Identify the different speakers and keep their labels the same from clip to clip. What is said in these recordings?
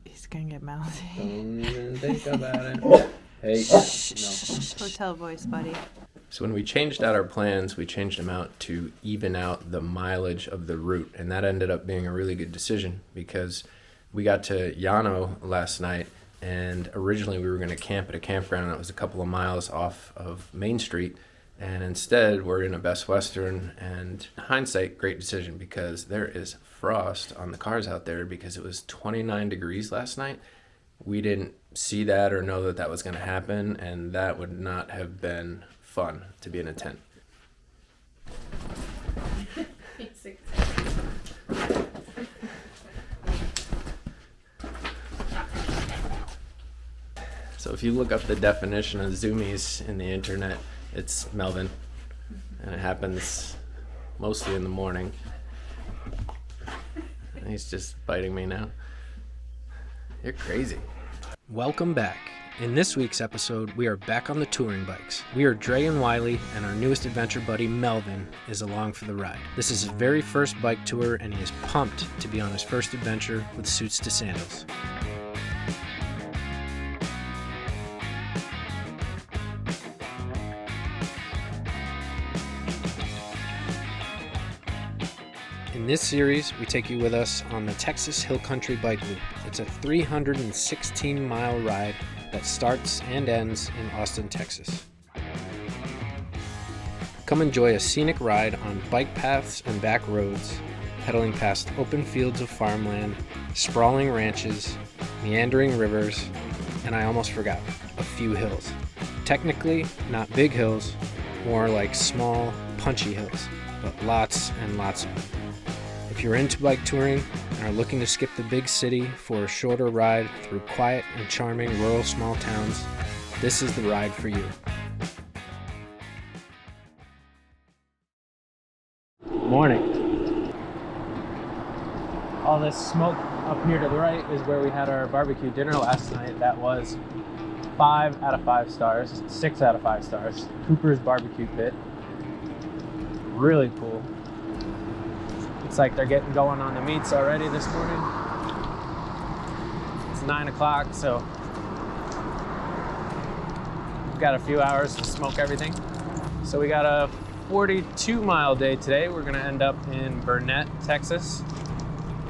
Speaker 1: He's gonna get mouthy.
Speaker 2: Don't even think about it. Hey, no.
Speaker 1: Hotel voice, buddy.
Speaker 2: So when we changed out our plans, we changed them out to even out the mileage of the route. And that ended up being a really good decision because we got to Llano last night. And originally we were going to camp at a campground that was a couple of miles off of Main Street. And instead we're in a Best Western, and hindsight, great decision because there is frost on the cars out there because it was 29 degrees last night. We didn't see that or know that that was going to happen, and that would not have been fun to be in a tent. So if you look up the definition of zoomies in the internet, it's Melvin, and it happens mostly in the morning. And he's just biting me now. You're crazy.
Speaker 3: Welcome back. In this week's episode, we are back on the touring bikes. We are Dre and Wiley, and our newest adventure buddy, Melvin, is along for the ride. This is his very first bike tour, and he is pumped to be on his first adventure with Suits to Sandals. In this series, we take you with us on the Texas Hill Country Bike Loop. It's a 316-mile ride that starts and ends in Austin, Texas. Come enjoy a scenic ride on bike paths and back roads, pedaling past open fields of farmland, sprawling ranches, meandering rivers, and I almost forgot, a few hills. Technically, not big hills, more like small, punchy hills, but lots and lots of them. If you're into bike touring and are looking to skip the big city for a shorter ride through quiet and charming rural small towns, this is the ride for you. Morning. All this smoke up here to the right is where we had our barbecue dinner last night. That was 5 out of 5 stars, 6 out of 5 stars. Cooper's Barbecue Pit. Really cool. It's like they're getting going on the meats already this morning. It's 9 o'clock, so we've got a few hours to smoke everything. So we got a 42-mile day today. We're gonna end up in Burnet, Texas.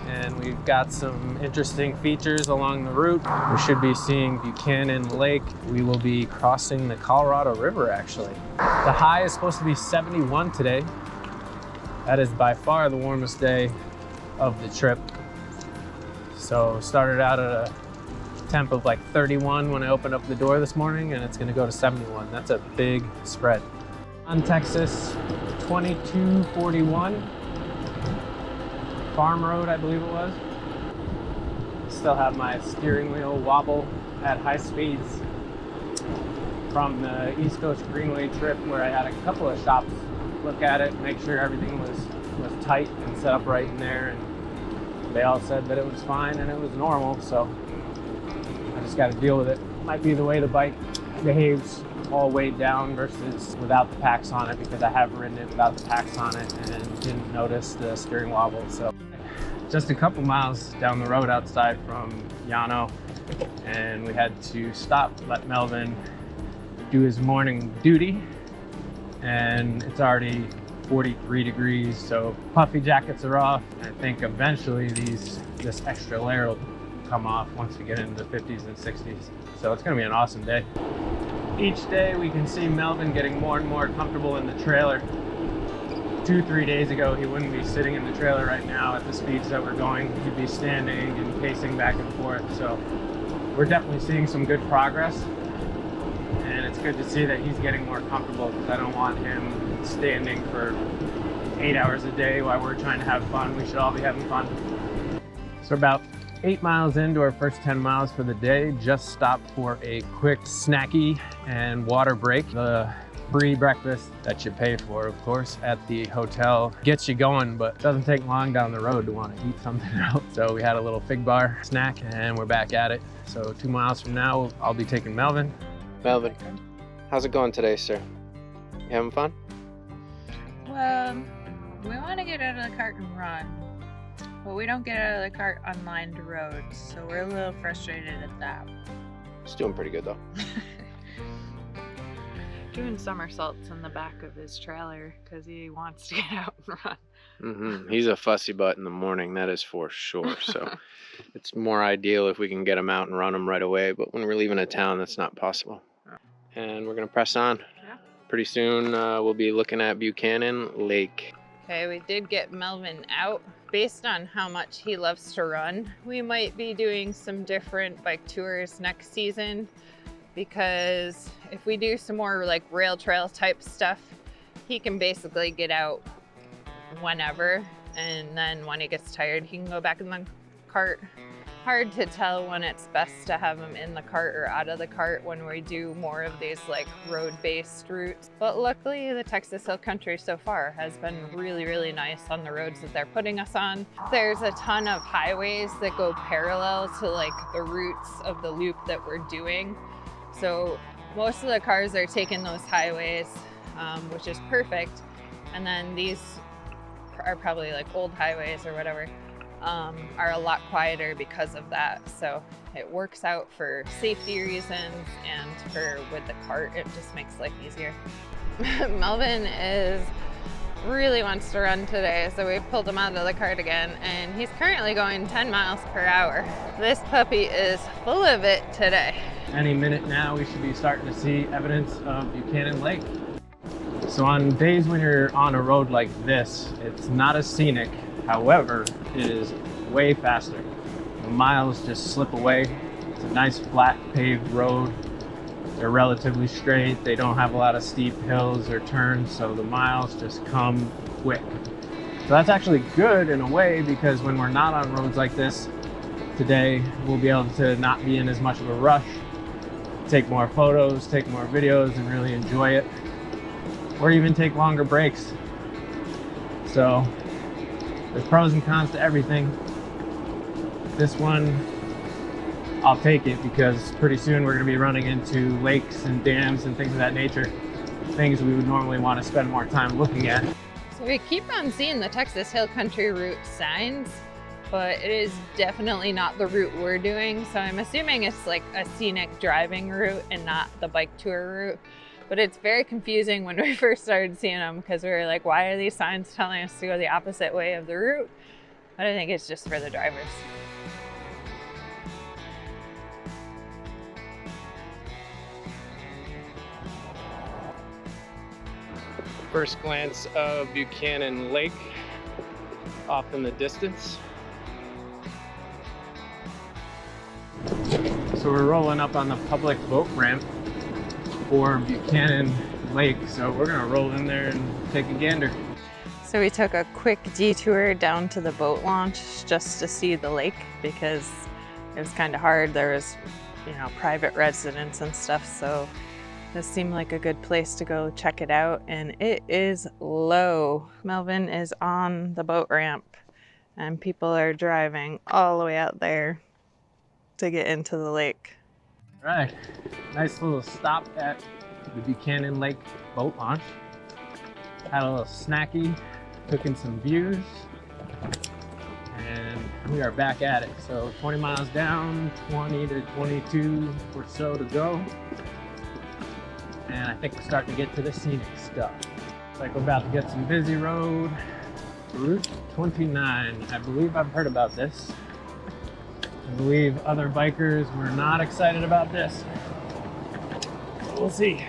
Speaker 3: And we've got some interesting features along the route. We should be seeing Buchanan Lake. We will be crossing the Colorado River, actually. The high is supposed to be 71 today. That is by far the warmest day of the trip. So started out at a temp of like 31 when I opened up the door this morning, and it's gonna go to 71. That's a big spread. On Texas 2241, Farm Road, I believe it was. Still have my steering wheel wobble at high speeds from the East Coast Greenway trip, where I had a couple of shops look at it, make sure everything was tight and set up right in there, and they all said that it was fine and it was normal, so I just got to deal with it. Might be the way the bike behaves all weighed down versus without the packs on it, because I have ridden it without the packs on it and didn't notice the steering wobble. So just a couple miles down the road outside from Llano, and we had to stop, let Melvin do his morning duty. And it's already 43 degrees, so puffy jackets are off. I think eventually this extra layer will come off once we get into the 50s and 60s. So it's gonna be an awesome day. Each day we can see Melvin getting more and more comfortable in the trailer. 2-3 days ago, he wouldn't be sitting in the trailer right now at the speeds that we're going. He'd be standing and pacing back and forth. So we're definitely seeing some good progress. And it's good to see that he's getting more comfortable, because I don't want him standing for 8 hours a day while we're trying to have fun. We should all be having fun. So about 8 miles into our first 10 miles for the day, just stopped for a quick snacky and water break. The free breakfast that you pay for, of course, at the hotel gets you going, but doesn't take long down the road to want to eat something else. So we had a little fig bar snack and we're back at it. So 2 miles from now, I'll be taking Melvin. Melvin, how's it going today, sir? You having fun?
Speaker 1: Well, we want to get out of the cart and run. but we don't get out of the cart on lined roads, so we're a little frustrated at that.
Speaker 2: It's doing pretty good though.
Speaker 1: Doing somersaults in the back of his trailer because he wants to get out and run.
Speaker 2: He's a fussy butt in the morning, that is for sure. So it's more ideal if we can get him out and run him right away. But when we're leaving a town, that's not possible. And we're going to press on.
Speaker 1: Yeah.
Speaker 2: Pretty soon we'll be looking at Buchanan Lake.
Speaker 1: Okay, we did get Melvin out. Based on how much he loves to run, we might be doing some different bike tours next season, because if we do some more like rail trail type stuff, he can basically get out whenever, and then when he gets tired he can go back in the cart. Hard to tell when it's best to have him in the cart or out of the cart when we do more of these like road-based routes. But luckily the Texas Hill Country so far has been really nice on the roads that they're putting us on. There's a ton of highways that go parallel to like the routes of the loop that we're doing. So most of the cars are taking those highways, which is perfect. And then these are probably like old highways or whatever, are a lot quieter because of that. So it works out for safety reasons, and for with the cart, it just makes life easier. Melvin really wants to run today, so we pulled him out of the cart again, and he's currently going 10 miles per hour. This puppy is full of it today.
Speaker 3: Any minute now, we should be starting to see evidence of Buchanan Lake. So on days when you're on a road like this, it's not as scenic. However, it is way faster. The miles just slip away. It's a nice flat paved road. They're relatively straight. They don't have a lot of steep hills or turns, so the miles just come quick. So that's actually good in a way, because when we're not on roads like this today, we'll be able to not be in as much of a rush, take more photos, take more videos, and really enjoy it, or even take longer breaks. So there's pros and cons to everything. This one, I'll take it, because pretty soon we're going to be running into lakes and dams and things of that nature, things we would normally want to spend more time looking at.
Speaker 1: So we keep on seeing the Texas Hill Country route signs, but it is definitely not the route we're doing. So I'm assuming it's like a scenic driving route and not the bike tour route. But it's very confusing when we first started seeing them, because we were like, why are these signs telling us to go the opposite way of the route? But I think it's just for the drivers.
Speaker 2: First glance of Buchanan Lake off in the distance.
Speaker 3: So we're rolling up on the public boat ramp for Buchanan Lake. So we're gonna roll in there and take a gander.
Speaker 1: So we took a quick detour down to the boat launch just to see the lake, because it was kind of hard. There was, private residence and stuff. So this seemed like a good place to go check it out. And it is low. Melvin is on the boat ramp and people are driving all the way out there to get into the lake.
Speaker 3: All right, nice little stop at the Buchanan Lake boat launch. Had a little snacky, took in some views, and we are back at it. So 20 miles down, 20 to 22 or so to go. And I think we're starting to get to the scenic stuff. Looks like we're about to get some busy road. Route 29, I believe I've heard about this. I believe other bikers were not excited about this. We'll see.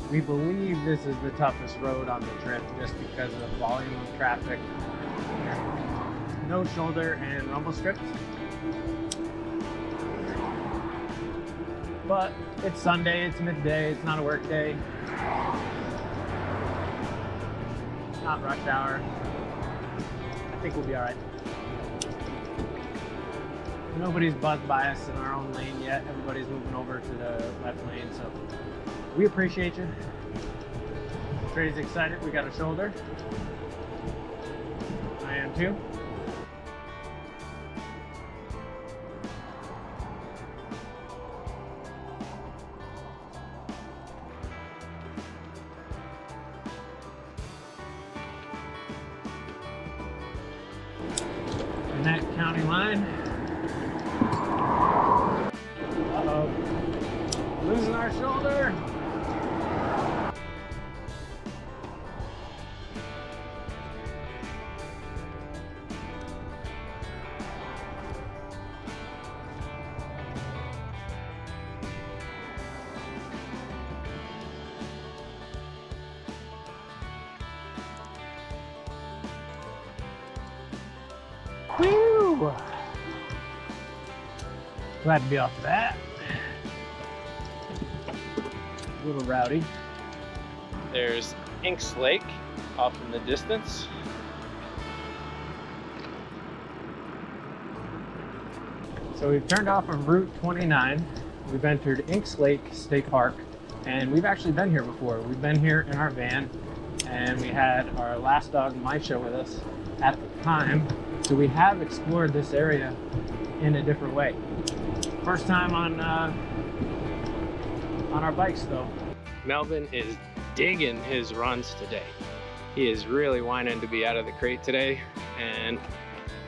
Speaker 3: We believe this is the toughest road on the trip just because of the volume of traffic. No shoulder and rumble strips. But it's Sunday, it's midday, it's not a work day. It's not rush hour. I think we'll be all right. Nobody's buzzed by us in our own lane yet. Everybody's moving over to the left lane, so we appreciate you. Trey's excited, we got a shoulder. I am too. county line. Uh-oh. Losing our shoulder. Whew! Glad to be off that. A little rowdy. There's Inks Lake off in the distance. So we've turned off of Route 29. We've entered Inks Lake State Park, and we've actually been here before. We've been here in our van, and we had our last dog, Misha, with us at the time. So we have explored this area in a different way. First time on our bikes though. Melvin is digging his runs today. He is really whining to be out of the crate today, and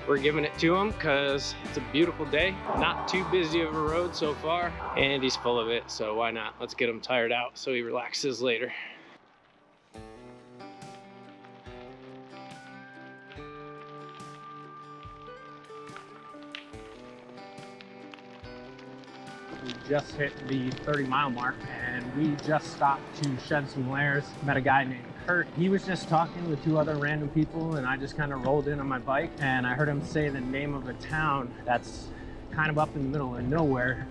Speaker 3: we're giving it to him because it's a beautiful day. Not too busy of a road so far, and he's full of it, so why not? Let's get him tired out so he relaxes later. We just hit the 30-mile mark, and we just stopped to shed some layers. Met a guy named Kurt. He was just talking with two other random people, and I just kind of rolled in on my bike, and I heard him say the name of a town that's kind of up in the middle of nowhere.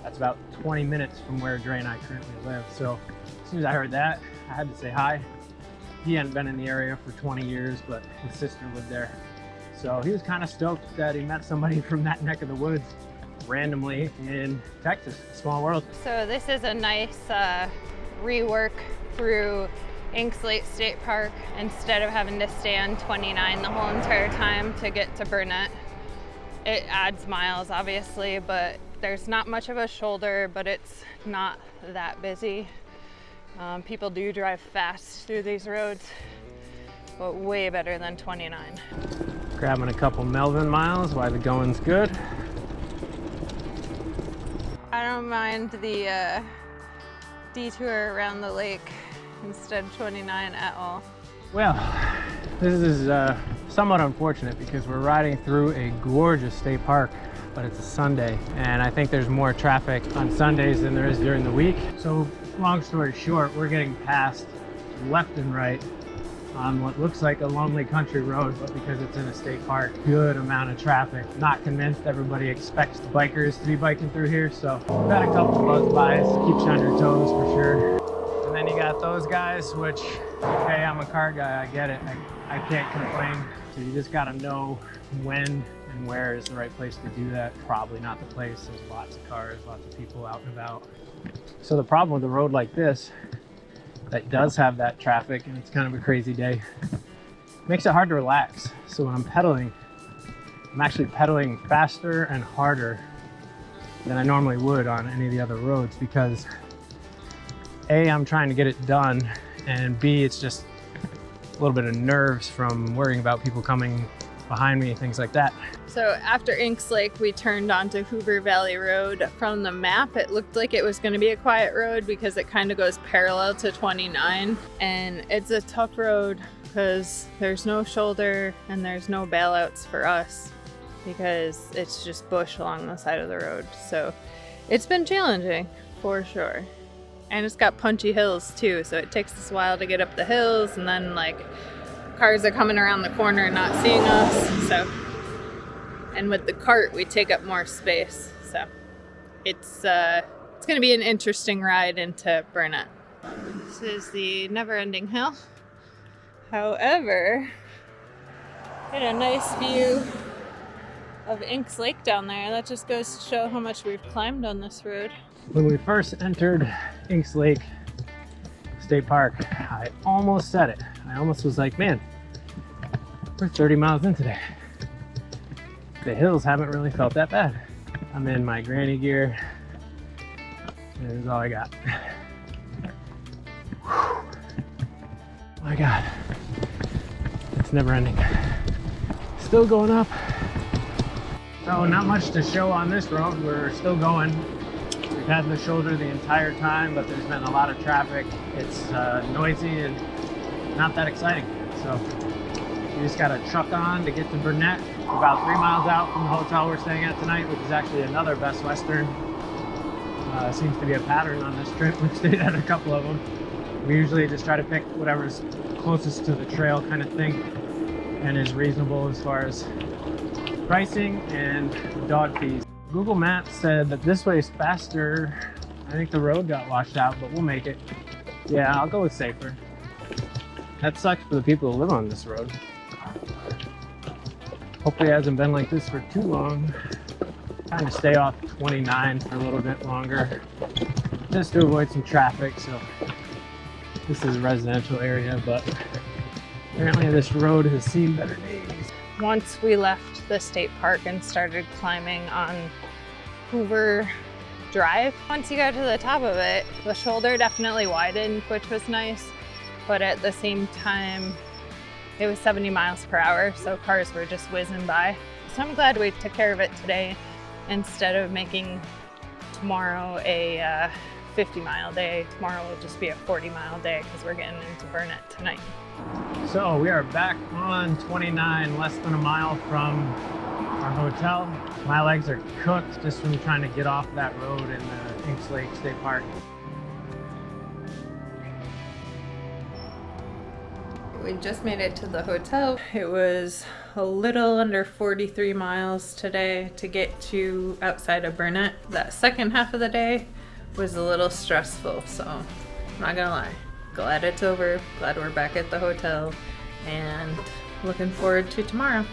Speaker 3: That's about 20 minutes from where Dre and I currently live. So as soon as I heard that, I had to say hi. He hadn't been in the area for 20 years, but his sister lived there. So he was kind of stoked that he met somebody from that neck of the woods randomly in Texas. Small world.
Speaker 1: So this is a nice rework through Inks Lake State Park. Instead of having to stay on 29 the whole entire time to get to Burnet. It adds miles obviously, but there's not much of a shoulder, but it's not that busy. People do drive fast through these roads, but way better than 29.
Speaker 3: Grabbing a couple Melvin miles while the going's good.
Speaker 1: I don't mind the detour around the lake instead of 29 at all.
Speaker 3: Well, this is somewhat unfortunate because we're riding through a gorgeous state park, but it's a Sunday, and I think there's more traffic on Sundays than there is during the week. So long story short, we're getting passed left and right on what looks like a lonely country road, but because it's in a state park, good amount of traffic. Not convinced everybody expects bikers to be biking through here, so we've had a couple of buzz-bys. Keeps you on your toes for sure. And then you got those guys, which, hey, I'm a car guy, I get it. I can't complain. So you just gotta know when and where is the right place to do that. Probably not the place. There's lots of cars, lots of people out and about. So the problem with a road like this that does have that traffic, and it's kind of a crazy day, makes it hard to relax. So when I'm pedaling, I'm actually pedaling faster and harder than I normally would on any of the other roads, because A, I'm trying to get it done, and B, it's just a little bit of nerves from worrying about people coming behind me and things like that.
Speaker 1: So after Inks Lake, we turned onto Hoover Valley Road. From the map, it looked like it was going to be a quiet road because it kind of goes parallel to 29. And it's a tough road because there's no shoulder and there's no bailouts for us because it's just bush along the side of the road. So it's been challenging for sure. And it's got punchy hills too, so it takes us a while to get up the hills, and then like cars are coming around the corner and not seeing us. So, and with the cart, we take up more space. So it's going to be an interesting ride into Burnet. This is the never-ending hill. However, get a nice view of Inks Lake down there. That just goes to show how much we've climbed on this road.
Speaker 3: When we first entered Inks Lake State Park, I almost said it. I almost was like, man, we're 30 miles in today. The hills haven't really felt that bad. I'm in my granny gear. This is all I got. Whew. My God, it's never ending. Still going up. So not much to show on this road. We're still going. We've had the shoulder the entire time, but there's been a lot of traffic. It's noisy and not that exciting. So we just got a truck on to get to Burnet, about 3 miles out from the hotel we're staying at tonight, which is actually another Best Western. Seems to be a pattern on this trip. We've stayed at a couple of them. We usually just try to pick whatever's closest to the trail kind of thing and is reasonable as far as pricing and dog fees. Google Maps said that this way is faster. I think the road got washed out, but we'll make it. Yeah, I'll go with safer. That sucks for the people who live on this road. Hopefully it hasn't been like this for too long. Trying to stay off 29 for a little bit longer, just to avoid some traffic. So this is a residential area, but apparently this road has seen better days.
Speaker 1: Once we left the state park and started climbing on Hoover Drive, once you got to the top of it, the shoulder definitely widened, which was nice, but at the same time, it was 70 miles per hour, so cars were just whizzing by. So I'm glad we took care of it today instead of making tomorrow a 50-mile day. Tomorrow will just be a 40-mile day because we're getting into Burnet tonight.
Speaker 3: So we are back on 29, less than a mile from our hotel. My legs are cooked just from trying to get off that road in the Inks Lake State Park.
Speaker 1: We just made it to the hotel. It was a little under 43 miles today to get to outside of Burnet. That second half of the day was a little stressful, so I'm not gonna lie. Glad it's over, glad we're back at the hotel, and looking forward to tomorrow.